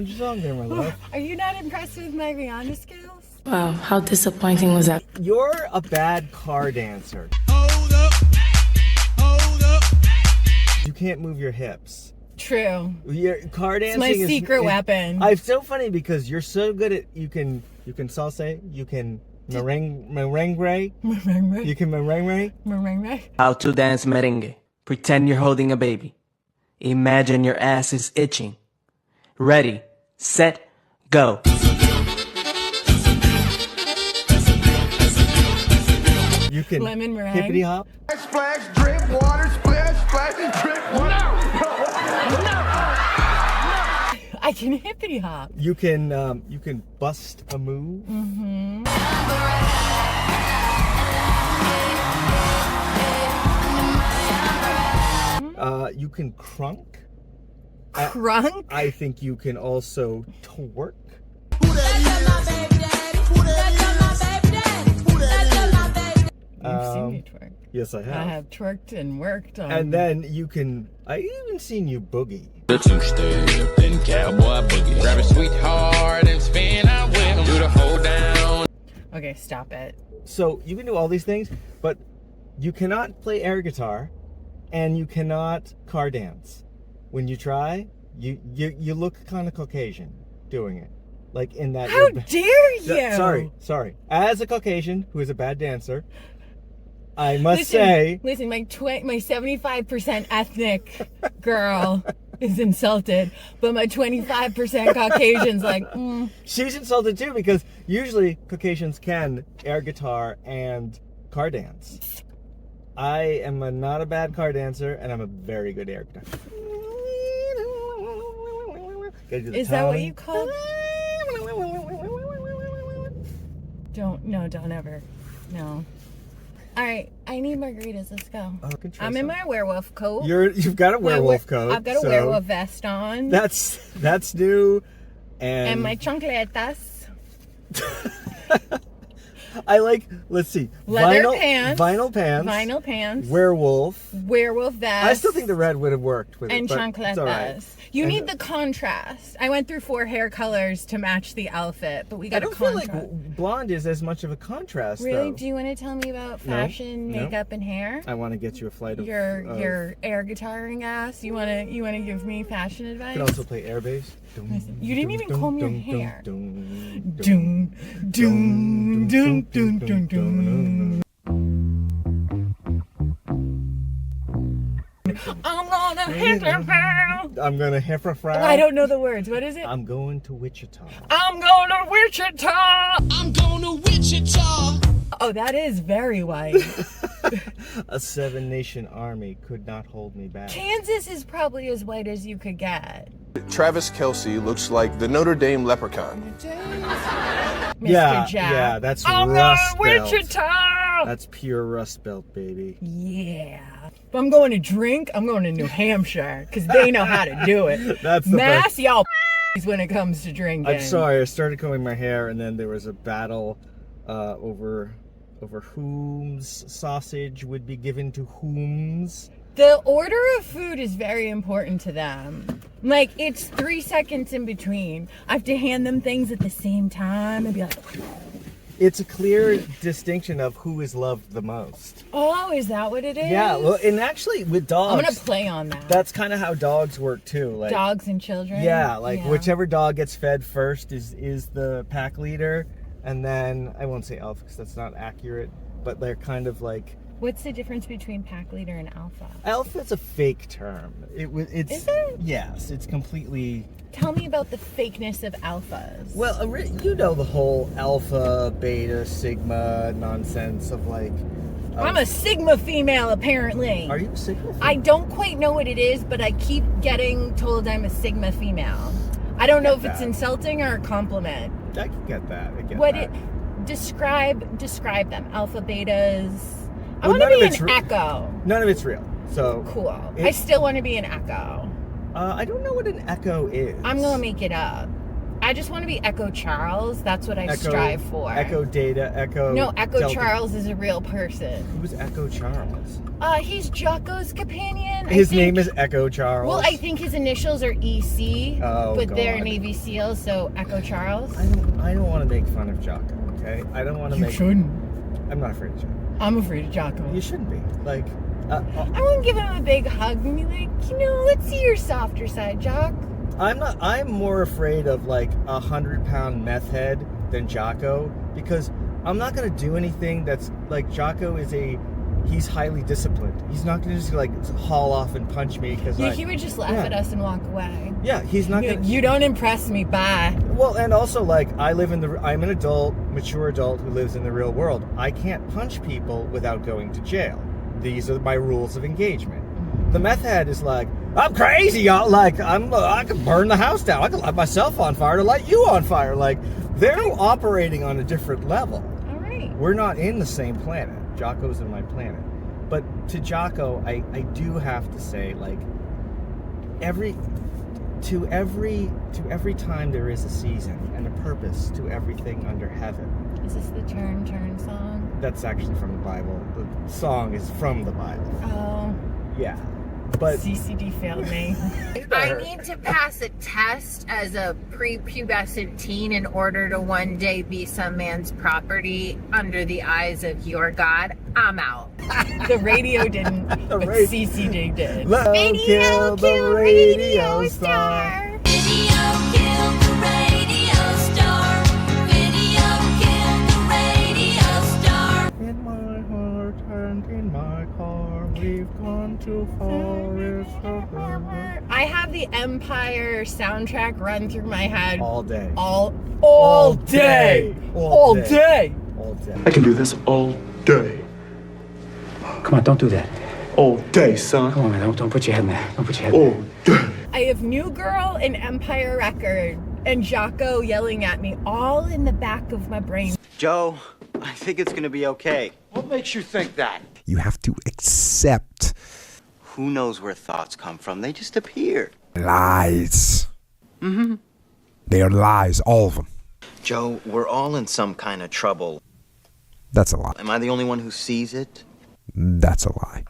found your song there, my love. Are you not impressed with my Rihanna skills? Wow, how disappointing was that? You're a bad car dancer. Hold up. Hold up. You can't move your hips. True. Your car dancing It's my secret weapon. It's so funny because you're so good at you can salsa, you can merengue, you can merengue. How to dance merengue. Pretend you're holding a baby. Imagine your ass is itching. Ready, set, go. You can Lemon meringue. hippity hop. Splash, drip, water, splash, splash, drip, water. I can hippity hop. You can bust a move. Mm-hmm. You can crunk. Crunk? I think you can also twerk. You've seen me twerk. Yes, I have. I have twerked and worked on. And then you can. I even seen you boogie. The two-step, then cowboy boogie. Grab a sweetheart and spin out with him. Do the hold down. Okay, stop it. So you can do all these things, but you cannot play air guitar, and you cannot car dance. When you try, you look kind of Caucasian doing it, like in that. How dare you? Sorry. As a Caucasian who is a bad dancer, I must say. Listen, my 75% ethnic girl is insulted, but my 25% Caucasian's like, She's insulted too because usually Caucasians can air guitar and car dance. I am not a bad car dancer, and I'm a very good air guitar. Is that what you call? Don't ever. No. All right, I need margaritas. Let's go. Oh, I'm in my werewolf coat. You've got a werewolf coat. I've got a werewolf vest on. That's new. And my chancletas. I like, let's see. Leather pants. Vinyl pants. Vinyl pants. Werewolf. Werewolf vest. I still think the red would have worked with and it. And chancletas. Right. You need the contrast. I went through 4 hair colors to match the outfit, but we got a contrast. I don't feel like blonde is as much of a contrast, Really? though. Do you want to tell me about fashion, makeup, and hair? I want to get you a flight of... Your air guitaring ass. You want to give me fashion advice? You can also play air bass. You didn't even comb your hair. I'm gonna hit the ground. I'm gonna hit the ground. I don't know the words. What is it? I'm going to Wichita. I'm going to Wichita. I'm going to Wichita. Oh, that is very white. A 7-nation army could not hold me back. Kansas is probably as white as you could get. Travis Kelce looks like the Notre Dame leprechaun. Mr. Jack. Yeah, that's I'm Rust going to Belt. Wichita. That's pure Rust Belt, baby. Yeah. If I'm going to drink, I'm going to New Hampshire because they know how to do it. That's the Mass, best. y'all when it comes to drinking. I'm sorry, I started combing my hair and then there was a battle over whom's sausage would be given to whom's. The order of food is very important to them. Like, it's 3 seconds in between. I have to hand them things at the same time and be like... It's a clear distinction of who is loved the most. Oh, is that what it is? Yeah, well, and actually with dogs... I'm going to play on that. That's kind of how dogs work too. Like, dogs and children? Yeah, like whichever dog gets fed first is the pack leader. And then, I won't say alpha because that's not accurate, but they're kind of like... What's the difference between pack leader and alpha? Alpha's a fake term. It's Is it? Yes, it's completely... Tell me about the fakeness of alphas. Well, you know the whole alpha, beta, sigma nonsense of like... I'm a sigma female, apparently. Are you a sigma female? I don't quite know what it is, but I keep getting told I'm a sigma female. I don't know if it's insulting or a compliment. I can get that. Describe them. Alpha, betas. I want to be an echo. None of it's real. So cool. I still want to be an echo. I don't know what an echo is. I'm gonna make it up. I just want to be Echo Charles. That's what I strive for. Echo Data, Echo... No, Echo Delta. Charles is a real person. Who's Echo Charles? He's Jocko's companion. His name is Echo Charles? Well, I think his initials are EC, Oh, but they're God. Navy SEALs, so Echo Charles. I don't want to make fun of Jocko, okay? I don't want to make... shouldn't. I'm not afraid of Jocko. I'm afraid of Jocko. You shouldn't be. Like... I want to give him a big hug and be like, let's see your softer side, Jock. I'm more afraid of like 100-pound meth head than Jocko, because I'm not gonna do anything that's like Jocko he's highly disciplined. He's not gonna just like haul off and punch me because He would just laugh at us and walk away. Yeah, he's not gonna. You don't impress me, bye. Well, and also like I'm an adult, mature adult who lives in the real world. I can't punch people without going to jail. These are my rules of engagement. The meth head is like, I'm crazy, y'all. Like, I could burn the house down. I could light myself on fire to light you on fire. Like, they're operating on a different level. All right. We're not in the same planet. Jocko's in my planet. But to Jocko, I do have to say, like, every time there is a season and a purpose to everything under heaven. Is this the Turn Turn song? That's actually from the Bible. The song is from the Bible. Oh. Yeah. But CCD failed me. I need to pass a test as a prepubescent teen in order to one day be some man's property under the eyes of your God. I'm out. The radio didn't, but CCD did. Love kill the radio star. Video kill the radio star. Video kill the radio star. In my heart and in my car, we've gone too far. It's over. I have the Empire soundtrack run through my head All day. all day. day. All day. All day. I can do this all day. Come on, don't do that. All day, son. Come on, man, don't put your head in there. Don't put your head in All there. day. I have New Girl and Empire Record and Jocko yelling at me all in the back of my brain. Joe, I think it's gonna be okay. What makes you think that? You have to accept Who knows where thoughts come from? They just appear. lies. Mm-hmm. They are lies, all of them. Joe, we're all in some kind of trouble. That's a lie. Am I the only one who sees it? That's a lie.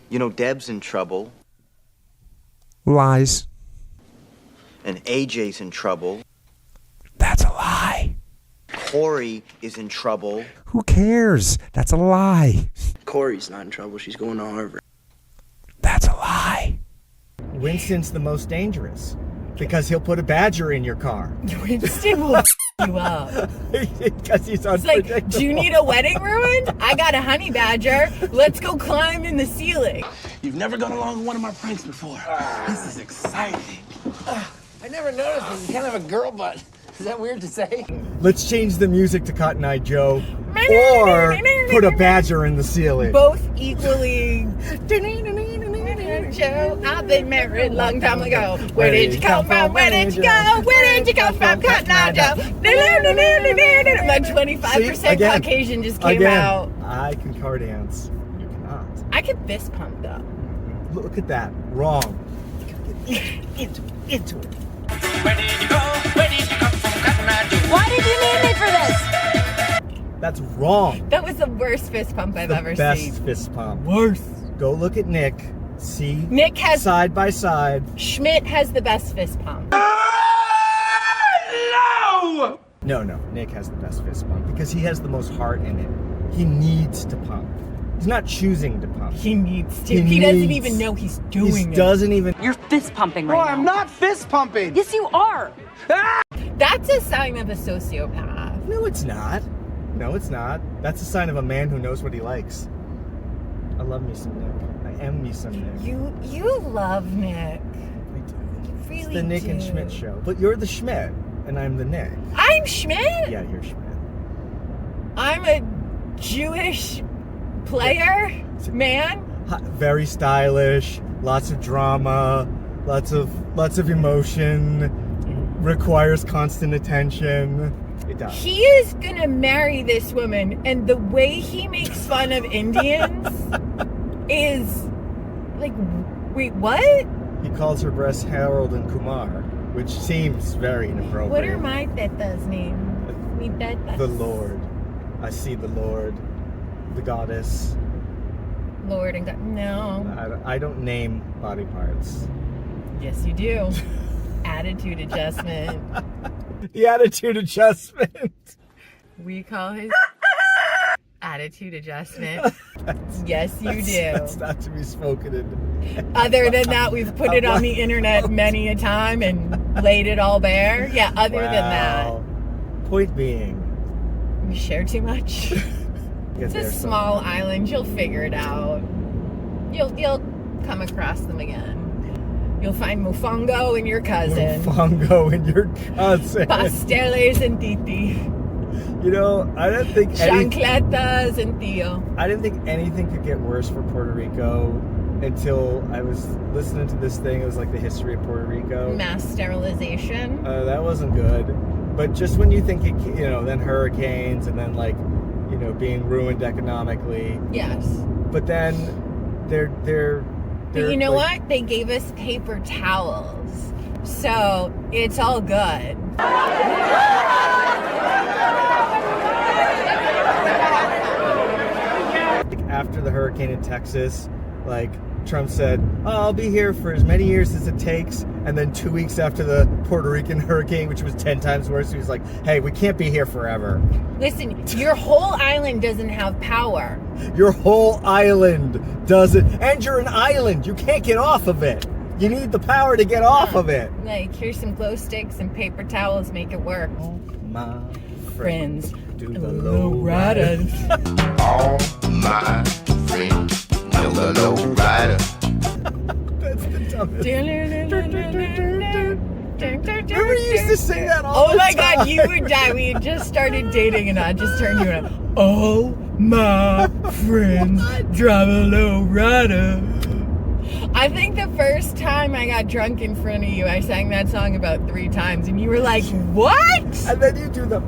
You know, Deb's in trouble, Lies. and AJ's in trouble. That's a lie. Corey is in trouble. Who cares? That's a lie. Corey's not in trouble. She's going to Harvard. That's a lie. Winston's the most dangerous because he'll put a badger in your car. Winston will you up. Because he's It's unpredictable. like, do you need a wedding ruined? I got a honey badger. Let's go climb in the ceiling. You've never gone along with one of my pranks before. This is exciting. I never noticed that you can't have a girl butt. Is that weird to say? Let's change the music to Cotton Eye Joe or put a badger in the ceiling. Both equally. Joe, I've been married a long time ago. Where did you come from? Where did you go? Where did you come from? Cotton Eye Joe. My 25% See, again, Caucasian just came out. I can car dance. You cannot. I could fist pump though. Look at that. Wrong. Into it. Where did you go? Where did you come from, Cotton Eye Joe? Why did you need me for this? That's wrong. That was the worst fist pump I've ever Best seen. fist pump. Worst. Go look at Nick. See? Nick has side by side. Schmidt has the best fist pump. No, Nick has the best fist pump because he has the most heart in it. He needs to pump. He's not choosing to pump. He needs to. He doesn't even know he's doing it. Doesn't even. You're fist pumping right now. I'm not fist pumping. Yes, you are. That's a sign of a sociopath. No, it's not. No, it's not. That's a sign of a man who knows what he likes. I love me some Nick. I am me some Nick. You love Nick. I do. You really It's the Nick do. and Schmidt show. But you're the Schmidt, and I'm the Nick. I'm Schmidt. Yeah, you're Schmidt. I'm a Jewish player, man. Very stylish. Lots of drama. Lots of emotion. Requires constant attention. It does. He is gonna marry this woman, and the way he makes fun of Indians is like, wait, what? He calls her breasts Harold and Kumar. which seems very inappropriate. What are my tetas names? Mi tetas. The Lord. I see the Lord, the goddess. Lord and God. No. I don't name body parts. Yes, you do. Attitude adjustment. The attitude adjustment. We call his attitude adjustment. Yes, you do. That's not to be spoken in. Other than that, we've put it on the internet many a time and laid it all bare. Yeah, other than that. Point being. We share too much. It's a small island. You'll figure it out. You'll come across them again. You'll find Mofongo and your cousin. Mofongo and your cousin. Pasteles and Titi. You know, I didn't think Chancletas and Tio. I didn't think anything could get worse for Puerto Rico until I was listening to this thing. It was like the history of Puerto Rico. Mass sterilization. That wasn't good. But just when you think, then hurricanes and then being ruined economically. Yes. But then they're but you know what? They gave us paper towels. So it's all good. After the hurricane in Texas, Trump said, I'll be here for as many years as it takes. And then 2 weeks after the Puerto Rican hurricane, which was 10 times worse, he was like, hey, we can't be here forever. Listen, your whole island doesn't have power. Your whole island doesn't. And you're an island. You can't get off of it. You need the power to get off of it. Here's some glow sticks and paper towels, make it work. Oh, my friends. Do the low riders. All my friends do the low rider. That's the dumbest. Remember you used to sing that all the time? Oh my God, you would die. We had just started dating and I just turned you around. Oh my friends drive a low rider. I think the first time I got drunk in front of you, I sang that song about 3 times and you were like, what? And then you do the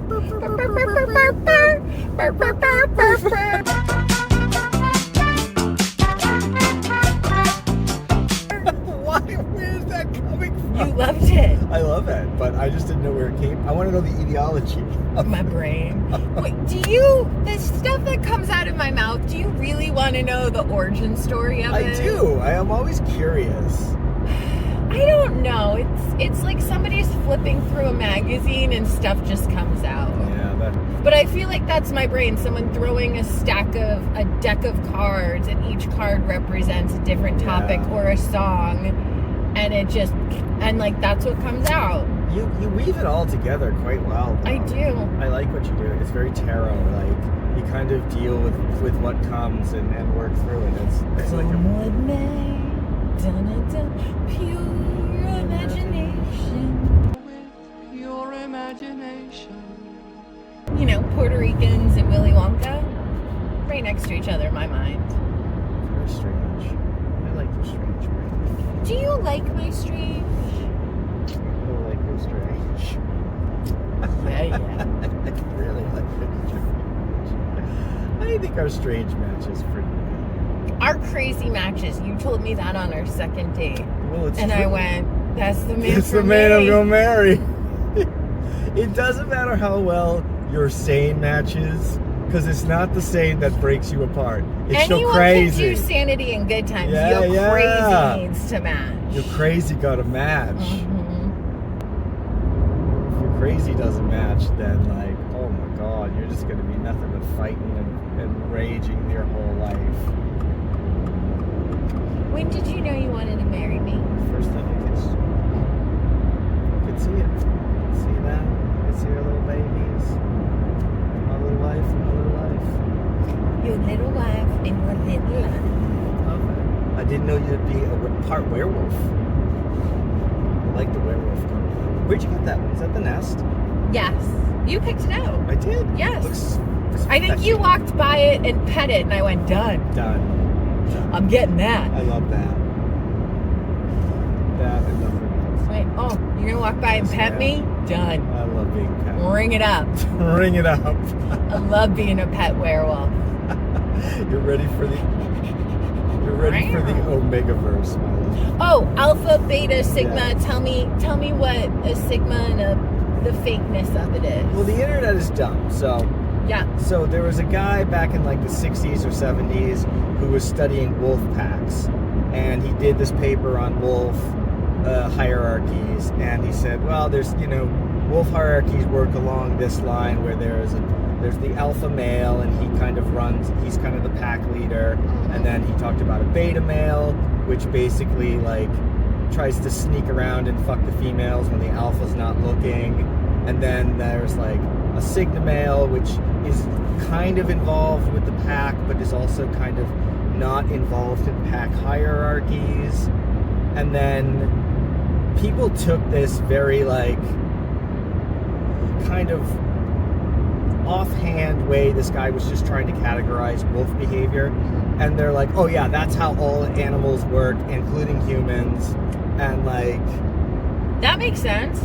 Where's that coming from? You loved it. I love it, but I just didn't know where it came. I want to know the etiology of my brain. Wait, the stuff that comes out of my mouth, do you really want to know the origin story of it? I do. I am always curious. I don't know. It's like somebody's flipping through a magazine and stuff just comes out. Yeah, but I feel like that's my brain. Someone throwing a deck of cards, and each card represents a different topic or a song, and that's what comes out. You weave it all together quite well, though. I do. I like what you do. It's very tarot. You kind of deal with what comes and work through it. It's like what may, pure imagination. With your imagination. Puerto Ricans and Willy Wonka, right next to each other in my mind. Very strange. I like your strange brain. Do you like my strange? I like your strange. Yeah. I really like your strange. I think our strange match is pretty good. Our crazy matches. You told me that on our second date. Well, it's and true. I went, that's the man It's for the man I'm me. gonna marry. It doesn't matter how well your sane matches, because it's not the sane that breaks you apart. It's Anyone so crazy. can do sanity and good times. Yeah, Your crazy needs to match. Your crazy gotta match. If your crazy doesn't match, then oh my God, you're just gonna be nothing but fighting and raging your whole life. When did you know you wanted to marry me? First time I kissed you. You could see it. See that? You could see our little babies. My little wife and my little life. Your little wife and your little life. Love it. I didn't know you'd be a part werewolf. I like the werewolf. Where'd you get that one? Is that the nest? Yes. You picked it out. I did. Yes. Looks I think you walked by it and pet it and I went, done. Done. I'm getting that. I love that. That and nothing else. Wait, you're gonna walk by and pet me? Done. I love being pet. Ring it up. Ring it up. I love being a pet werewolf. You're ready for the You're ready for the Omegaverse, Molly. Oh, alpha, beta, sigma. Yeah. Tell me what a sigma and the fakeness of it is. Well, the internet is dumb, so... Yeah. So there was a guy back in like the 60s or 70s who was studying wolf packs. And he did this paper on wolf hierarchies. And he said, well, there's, wolf hierarchies work along this line where there's the alpha male, and he's kind of the pack leader. And then he talked about a beta male, which basically like tries to sneak around and fuck the females when the alpha's not looking. And then there's like a sigma male, which is kind of involved with the pack, but is also kind of not involved in pack hierarchies. And then people took this very like kind of offhand way this guy was just trying to categorize wolf behavior, and they're like, oh yeah, that's how all animals work, including humans. And like, that makes sense.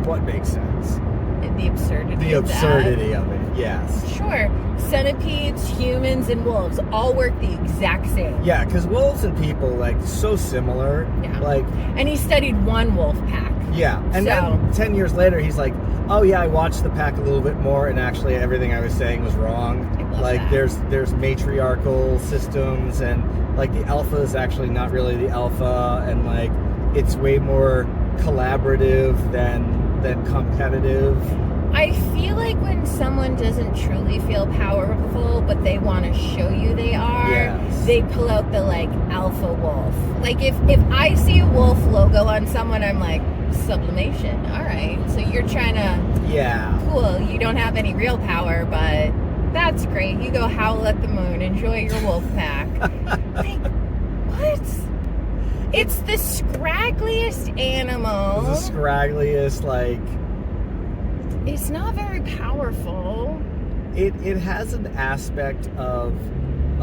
What makes sense? The absurdity of it, yes. Sure. Centipedes, humans, and wolves all work the exact same. Yeah, because wolves and people, like, so similar. Yeah. Like, and he studied one wolf pack. Yeah, and then 10 years later, he's like, oh yeah, I watched the pack a little bit more, and actually everything I was saying was wrong. Like, there's matriarchal systems, and, like, the alpha is actually not really the alpha, and, like, it's way more collaborative than competitive. I feel like when someone doesn't truly feel powerful, but they want to show you they are, yes, they pull out the like alpha wolf. Like if I see a wolf logo on someone, I'm like, sublimation. All right, so you're trying to, yeah, cool. You don't have any real power, but that's great. You go howl at the moon, enjoy your wolf pack. Like, what? It's the scraggliest animal. The scraggliest, like... It's not very powerful. It has an aspect of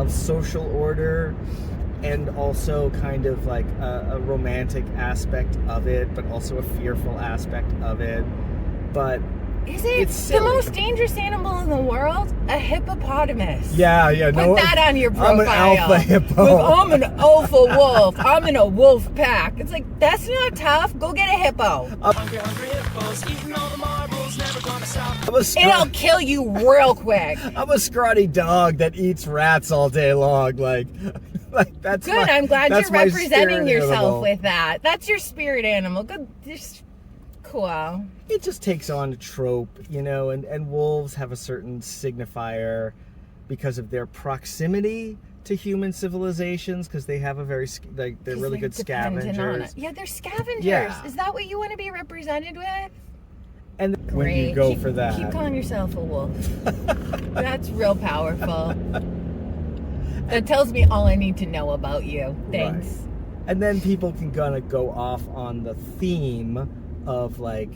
social order, and also kind of like a romantic aspect of it, but also a fearful aspect of it. But is it the most dangerous animal in the world? A hippopotamus. Yeah. Put that on your profile. I'm an alpha hippo. I'm an alpha wolf. I'm in a wolf pack. It's like, that's not tough. Go get a hippo. It'll kill you real quick. I'm a scrawny dog that eats rats all day long. Like that's good. I'm glad you're representing yourself with that. That's your spirit animal. Good. Just cool. It just takes on a trope, and wolves have a certain signifier because of their proximity to human civilizations, because they have a very, they're really good scavengers. Yeah, they're scavengers. Yeah. Is that what you want to be represented with? And when you go for that, keep calling yourself a wolf. That's real powerful. That tells me all I need to know about you. Thanks. Right. And then people can kind of go off on the theme of like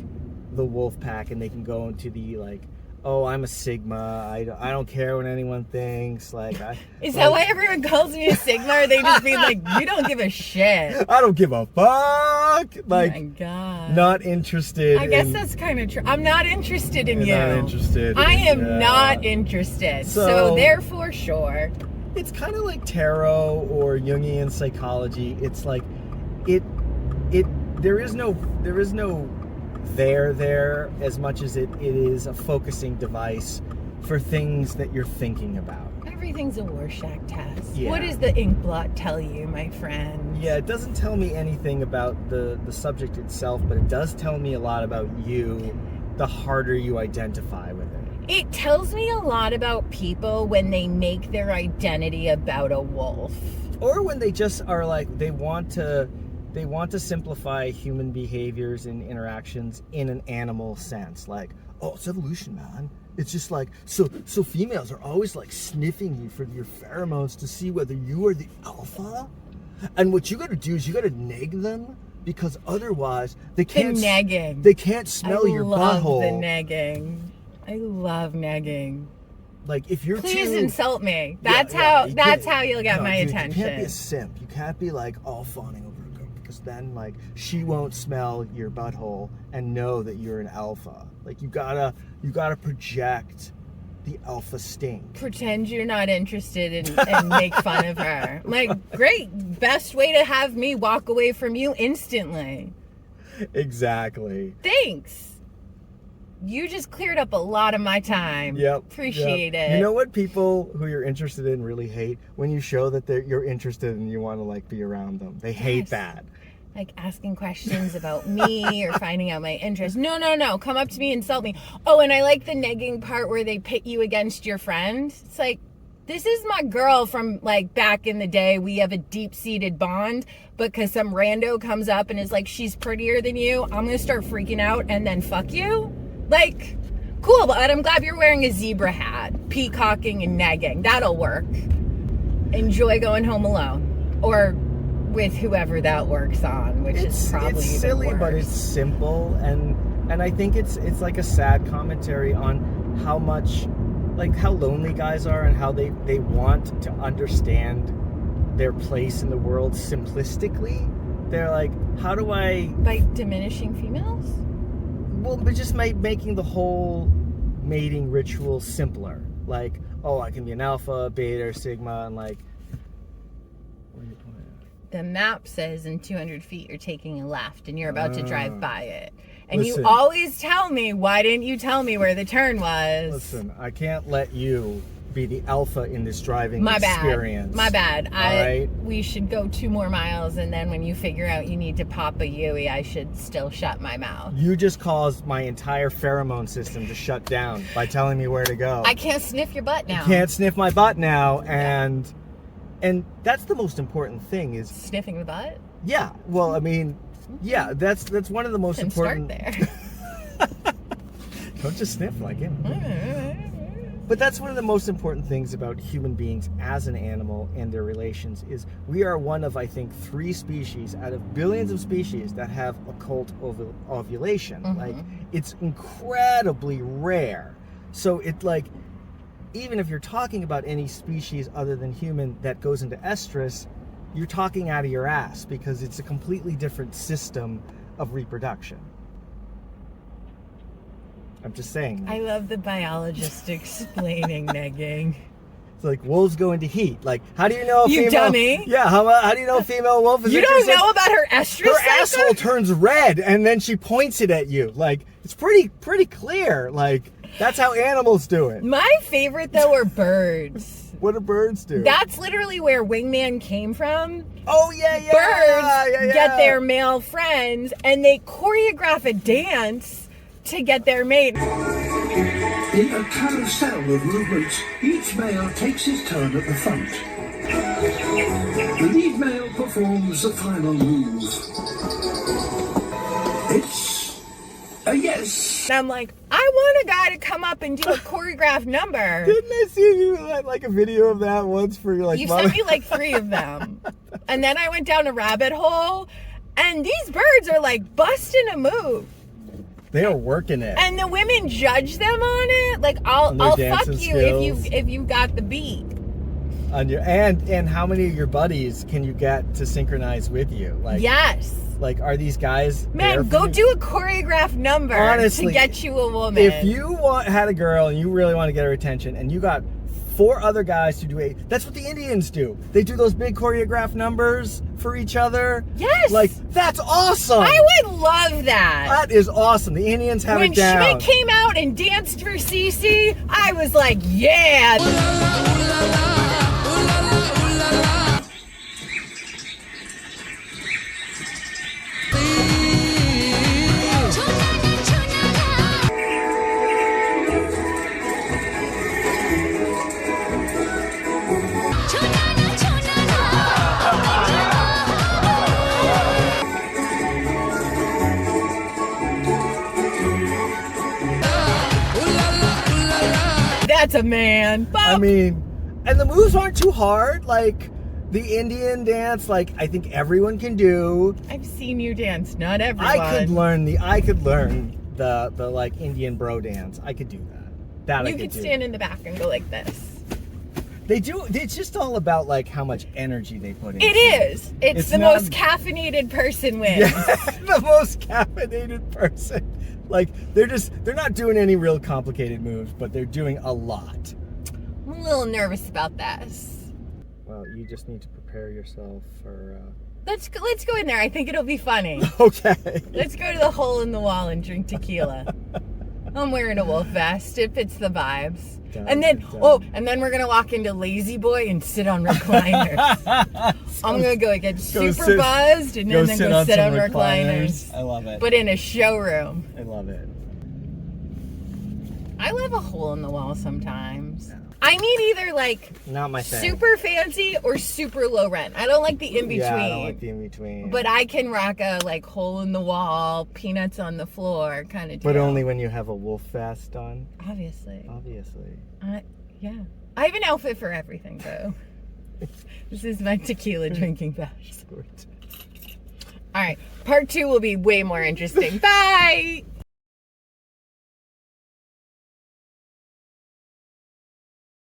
the wolf pack, and they can go into the like, oh, I'm a sigma. I don't care what anyone thinks. Like, is that why everyone calls me a sigma? Or they just be like, you don't give a shit. I don't give a fuck. Like, oh my God. Not interested. I guess that's kind of true. I'm not interested in you. Not interested. I am not interested. So therefore, sure. It's kind of like tarot or Jungian psychology. It's like there is no there as much as it is a focusing device for things that you're thinking about. Everything's a Rorschach test. Yeah. What does the ink blot tell you, my friend? Yeah, it doesn't tell me anything about the subject itself, but it does tell me a lot about you the harder you identify with it. It tells me a lot about people when they make their identity about a wolf. Or when they just are like, they want to simplify human behaviors and interactions in an animal sense. Like, oh, it's evolution, man. It's just like, so females are always like sniffing you for your pheromones to see whether you are the alpha. And what you gotta do is you gotta neg them, because otherwise they can't. The negging. They can't smell your butthole. I love the negging. I love negging. Like, if you're Please insult me. That's how you'll get my attention. You can't be a simp. You can't be like all fawning over a girl, because then like she won't smell your butthole and know that you're an alpha. Like, you gotta project the alpha stink. Pretend you're not interested and make fun of her. Like, great. Best way to have me walk away from you instantly. Exactly. Thanks. You just cleared up a lot of my time. Yep. Appreciate it. You know what people who you're interested in really hate? When you show that you're interested and you want to like be around them. They hate that. Like asking questions about me or finding out my interests. No. Come up to me, insult me. Oh, and I like the negging part where they pit you against your friend. It's like, this is my girl from like back in the day. We have a deep-seated bond, but because some rando comes up and is like, she's prettier than you, I'm going to start freaking out and then fuck you? Like, cool, but I'm glad you're wearing a zebra hat, peacocking and negging. That'll work. Enjoy going home alone. Or with whoever that works on, which is probably it's even silly, worse. but it's simple, and I think it's like a sad commentary on how much, like how lonely guys are and how they want to understand their place in the world simplistically. They're like, how do I... By diminishing females? Well, but just making the whole mating ritual simpler. Like, oh, I can be an alpha, beta, sigma, and like... Where are you pointing at? The map says in 200 feet you're taking a left and you're about to drive by it. And Listen. you always tell me, why didn't you tell me where the turn was? Listen, I can't let you be the alpha in this driving My experience. My bad. All right? We should go 2 more miles, and then when you figure out you need to pop a Yui, I should still shut my mouth. You just caused my entire pheromone system to shut down by telling me where to go. I can't sniff your butt now. You can't sniff my butt now, and that's the most important thing is... Sniffing the butt? Yeah, well, I mean, yeah, that's one of the most important... Start there. Don't just sniff like him. But that's one of the most important things about human beings as an animal and their relations is we are one of, I think, 3 species out of billions of species that have occult ovulation. Mm-hmm. Like, it's incredibly rare. So it like, even if you're talking about any species other than human that goes into estrus, you're talking out of your ass because it's a completely different system of reproduction. I'm just saying. I love the biologist explaining negging. It's like wolves go into heat. Like, how do you know a You female... dummy. Yeah, how do you know a female wolf is You don't interested? know about her estrus Her cycle? asshole turns red and then she points it at you. Like, it's pretty clear. Like, that's how animals do it. My favorite, though, are birds. What do birds do? That's literally where Wingman came from. Oh, yeah. Birds get their male friends and they choreograph a dance to get their mate. In a carousel of movements, each male takes his turn at the front. The lead male performs the final move. It's a yes. And I'm like, I want a guy to come up and do a choreographed number. Didn't I see you like a video of that once for like... You sent me like 3 of them. And then I went down a rabbit hole and these birds are like busting a move. They are working it. And the women judge them on it. Like, I'll fuck you if you've got the beat. On your and how many of your buddies can you get to synchronize with you? Like, yes. Like, are these guys... Man, go do a choreographed number Honestly, to get you a woman. If you had a girl and you really want to get her attention and you got 4 other guys to do it, that's what the Indians do. They do those big choreographed numbers for each other. Yes. Like, that's awesome. I would love that. That is awesome. The Indians have when it down. Schmidt came out and danced for Cece, I was like, yeah. That's a man. Bop. I mean, and the moves aren't too hard. Like, the Indian dance, like, I think everyone can do. I've seen you dance, not everyone. I could learn the like Indian bro dance. I could do that. You could stand in the back and go like this. They do. It's just all about like how much energy they put in. It is. It's the most caffeinated person wins. Yeah, the most caffeinated person Like, they're not doing any real complicated moves, but they're doing a lot. I'm a little nervous about this. Well, you just need to prepare yourself for... Let's go in there. I think it'll be funny. Okay. Let's go to the hole in the wall and drink tequila. I'm wearing a wolf vest. It fits the vibes. And then we're gonna walk into Lazy Boy and sit on recliners. I'm gonna go get super buzzed and then go sit on recliners. I love it. But in a showroom. I love it. I love a hole in the wall sometimes. Yeah. I need either like not my thing. Super fancy or super low rent. I don't like the in between. Yeah, I don't like the in between. But I can rock a like hole in the wall, peanuts on the floor kind of deal. But only when you have a wolf vest on. Obviously. Yeah. I have an outfit for everything though. This is my tequila drinking badge. All right, part 2 will be way more interesting. Bye.